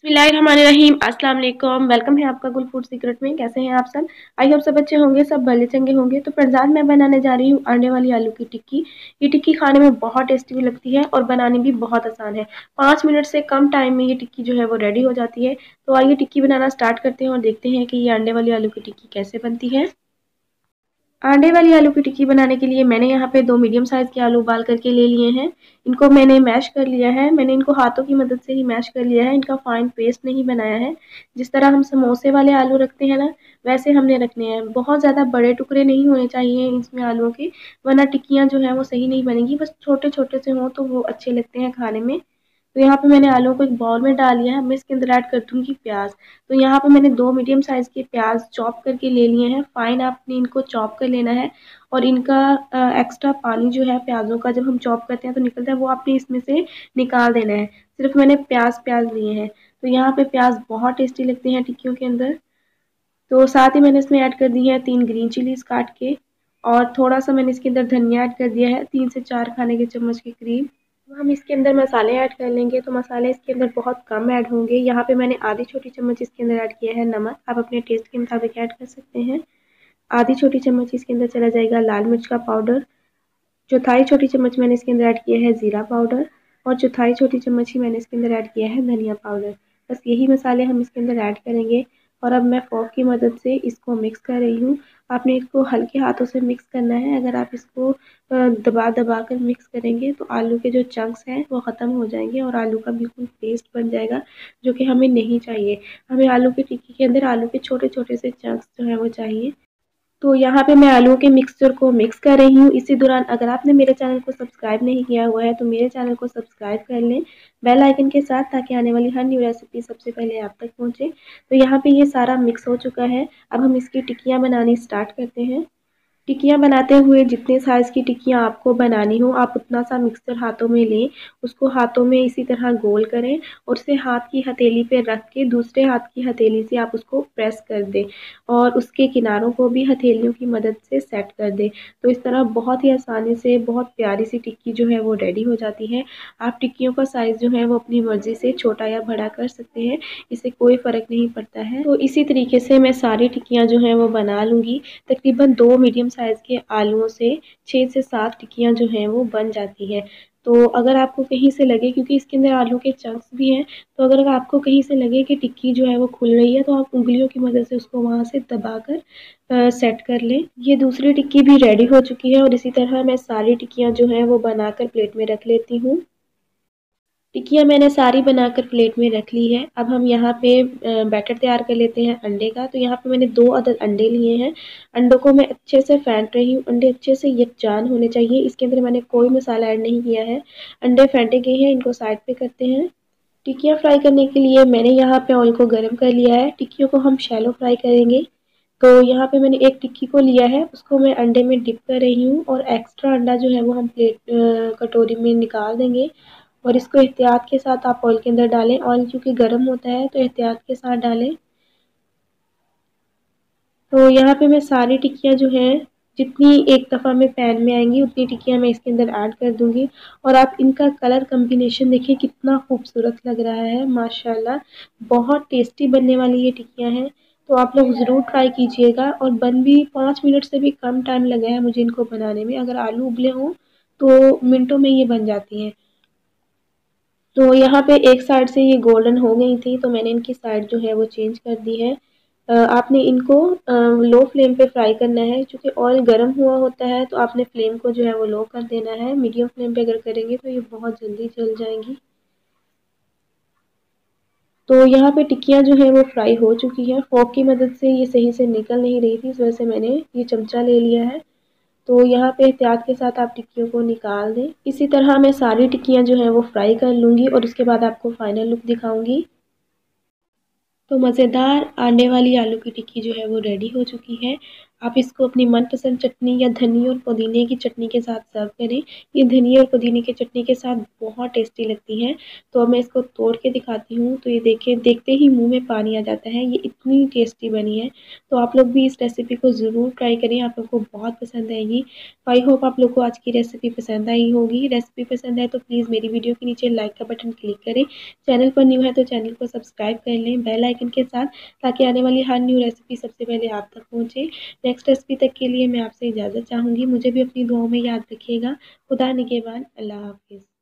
बिस्मिल्लाहिर्रहमानिर्रहीम। अस्सलाम वालेकुम। वेलकम है आपका गुल फूड सीक्रेट में। कैसे हैं आप सब? आई होप सब अच्छे होंगे, सब भले चंगे होंगे। तो फिर आज मैं बनाने जा रही हूँ अंडे वाली आलू की टिक्की। ये टिक्की खाने में बहुत टेस्टी भी लगती है और बनानी भी बहुत आसान है। 5 मिनट से कम टाइम में ये टिक्की जो है वो रेडी हो जाती है। तो आइए टिक्की बनाना स्टार्ट करते हैं और देखते हैं कि ये अंडे वाली आलू की टिक्की कैसे बनती है। अंडे वाली आलू की टिक्की बनाने के लिए मैंने यहाँ पे 2 मीडियम साइज़ के आलू उबाल करके ले लिए हैं। इनको मैंने मैश कर लिया है। मैंने इनको हाथों की मदद से ही मैश कर लिया है। इनका फाइन पेस्ट नहीं बनाया है। जिस तरह हम समोसे वाले आलू रखते हैं ना, वैसे हमने रखने हैं। बहुत ज़्यादा बड़े टुकड़े नहीं होने चाहिए इसमें आलूओं के, वरना टिक्कियाँ जो हैं वो सही नहीं बनेंगी। बस छोटे-छोटे से हों तो वो अच्छे लगते हैं खाने में। तो यहाँ पे मैंने आलूओं को एक बाउल में डाल लिया है। मैं इसके अंदर ऐड कर दूँगी प्याज। तो यहाँ पे मैंने 2 मीडियम साइज़ के प्याज चॉप करके ले लिए हैं। फाइन आपने इनको चॉप कर लेना है और इनका एक्स्ट्रा पानी जो है प्याज़ों का, जब हम चॉप करते हैं तो निकलता है, वो आपने इसमें से निकाल देना है। सिर्फ मैंने प्याज लिए हैं। तो यहाँ पे प्याज बहुत टेस्टी लगते हैं टिक्कियों के अंदर। तो साथ ही मैंने इसमें ऐड कर दी है 3 ग्रीन चिलीज़ काट के, और थोड़ा-सा मैंने इसके अंदर धनिया ऐड कर दिया है 3 से 4 खाने के चम्मच के करीब। अब हम इसके अंदर मसाले ऐड कर लेंगे, तो मसाले इसके अंदर बहुत कम ऐड होंगे। यहाँ पे मैंने आधी छोटी चम्मच इसके अंदर ऐड किया है नमक। आप अपने टेस्ट के मुताबिक ऐड कर सकते हैं। आधी छोटी चम्मच इसके अंदर चला जाएगा लाल मिर्च का पाउडर। चौथाई छोटी चम्मच मैंने इसके अंदर ऐड किया है ज़ीरा पाउडर, और चौथाई छोटी चम्मच ही मैंने इसके अंदर ऐड किया है धनिया पाउडर। बस यही मसाले हम इसके अंदर ऐड करेंगे और अब मैं फ़ोर्क की मदद से इसको मिक्स कर रही हूँ। आपने इसको हल्के हाथों से मिक्स करना है। अगर आप इसको दबा कर मिक्स करेंगे तो आलू के जो चंक्स हैं वो ख़त्म हो जाएंगे और आलू का बिल्कुल पेस्ट बन जाएगा, जो कि हमें नहीं चाहिए। हमें आलू की टिक्की के अंदर आलू के छोटे-छोटे से चंक्स जो हैं वो चाहिए। तो यहाँ पे मैं आलूओं के मिक्सचर को मिक्स कर रही हूँ। इसी दौरान अगर आपने मेरे चैनल को सब्सक्राइब नहीं किया हुआ है तो मेरे चैनल को सब्सक्राइब कर लें बेल आइकन के साथ, ताकि आने वाली हर न्यू रेसिपी सबसे पहले आप तक पहुँचे। तो यहाँ पे ये सारा मिक्स हो चुका है। अब हम इसकी टिक्कियाँ बनानी स्टार्ट करते हैं। टिक्कियाँ बनाते हुए जितने साइज़ की टिक्कियाँ आपको बनानी हो, आप उतना सा मिक्सचर हाथों में लें। उसको हाथों में इसी तरह गोल करें और उसे हाथ की हथेली पे रख के दूसरे हाथ की हथेली से आप उसको प्रेस कर दें और उसके किनारों को भी हथेलियों की मदद से सेट कर दें। तो इस तरह बहुत ही आसानी से बहुत प्यारी सी टिक्की जो है वो रेडी हो जाती है। आप टिक्कियों का साइज़ जो है वो अपनी मर्ज़ी से छोटा या बड़ा कर सकते हैं, इससे कोई फ़र्क नहीं पड़ता है। तो इसी तरीके से मैं सारी टिक्कियाँ जो हैं वो बना लूँगी। तकरीबन 2 मीडियम साइज़ के आलूओं से 6 से 7 टिक्कियाँ जो हैं वो बन जाती हैं। तो अगर आपको कहीं से लगे, क्योंकि इसके अंदर आलू के चंक्स भी हैं, तो अगर आपको कहीं से लगे कि टिक्की जो है वो खुल रही है, तो आप उँगलियों की मदद से उसको वहाँ से दबाकर सेट कर लें। ये दूसरी टिक्की भी रेडी हो चुकी है और इसी तरह मैं सारी टिक्कियाँ जो हैं वो बनाकर प्लेट में रख लेती हूँ। टिक्कियाँ मैंने सारी बनाकर प्लेट में रख ली है। अब हम यहाँ पे बैटर तैयार कर लेते हैं अंडे का। तो यहाँ पे मैंने 2 अदद अंडे लिए हैं। अंडों को मैं अच्छे से फेंट रही हूँ। अंडे अच्छे से यकजान होने चाहिए। इसके अंदर मैंने कोई मसाला ऐड नहीं किया है। अंडे फेंटे गए हैं, इनको साइड पे करते हैं। टिक्कियाँ फ्राई करने के लिए मैंने यहाँ पे ऑयल को गर्म कर लिया है। टिक्कियों को हम शैलो फ्राई करेंगे। तो यहाँ पे मैंने एक टिक्की को लिया है, उसको मैं अंडे में डिप कर रही हूँ और एक्स्ट्रा अंडा जो है वो हम कटोरी में निकाल देंगे और इसको एहतियात के साथ आप ऑयल के अंदर डालें। ऑयल क्योंकि गर्म होता है तो एहतियात के साथ डालें। तो यहाँ पे मैं सारी टिक्कियाँ जो हैं, जितनी एक दफ़ा में पैन में आएंगी उतनी टिक्कियाँ मैं इसके अंदर ऐड कर दूँगी। और आप इनका कलर कॉम्बिनेशन देखिए कितना खूबसूरत लग रहा है, माशाल्लाह। बहुत टेस्टी बनने वाली ये टिक्कियाँ हैं। तो आप लोग ज़रूर ट्राई कीजिएगा। और बन भी 5 मिनट से भी कम टाइम लगा है मुझे इनको बनाने में। अगर आलू उबले हों तो मिनटों में ये बन जाती हैं। तो यहाँ पे एक साइड से ये गोल्डन हो गई थी, तो मैंने इनकी साइड जो है वो चेंज कर दी है। आपने इनको लो फ्लेम पे फ्राई करना है। चूँकि ऑयल गर्म हुआ होता है तो आपने फ्लेम को जो है वो लो कर देना है। मीडियम फ्लेम पे अगर करेंगे तो ये बहुत जल्दी जल जाएंगी। तो यहाँ पे टिक्कियाँ जो है वो फ्राई हो चुकी हैं। फोर्क की मदद से ये सही से निकल नहीं रही थी, इस वजह से मैंने ये चमचा ले लिया है। तो यहाँ पे एहतियात के साथ आप टिक्कियों को निकाल दें। इसी तरह मैं सारी टिक्कियाँ जो हैं वो फ्राई कर लूँगी और उसके बाद आपको फाइनल लुक दिखाऊँगी। तो मज़ेदार अंडे वाली आलू की टिक्की जो है वो रेडी हो चुकी है। आप इसको अपनी मनपसंद चटनी या धनिया और पुदीने की चटनी के साथ सर्व करें। ये धनिया और पुदीने की चटनी के साथ बहुत टेस्टी लगती है। तो अब मैं इसको तोड़ के दिखाती हूँ, तो ये देखिए, देखते ही मुँह में पानी आ जाता है, ये इतनी टेस्टी बनी है। तो आप लोग भी इस रेसिपी को ज़रूर ट्राई करें, आप लोग को बहुत पसंद आएगी। आई होप आप लोग को आज की रेसिपी पसंद आई होगी। रेसिपी पसंद आए तो प्लीज़ मेरी वीडियो के नीचे लाइक का बटन क्लिक करें। चैनल पर न्यू है तो चैनल को सब्सक्राइब कर लें बेल आइकन के साथ, ताकि आने वाली हर न्यू रेसिपी सबसे पहले आप तक पहुँचे। नेक्स्ट रेसिपी तक के लिए मैं आपसे इजाज़त चाहूँगी। मुझे भी अपनी दुआओं में याद रखिएगा। खुदा निगहबान। अल्लाह हाफ़िज़।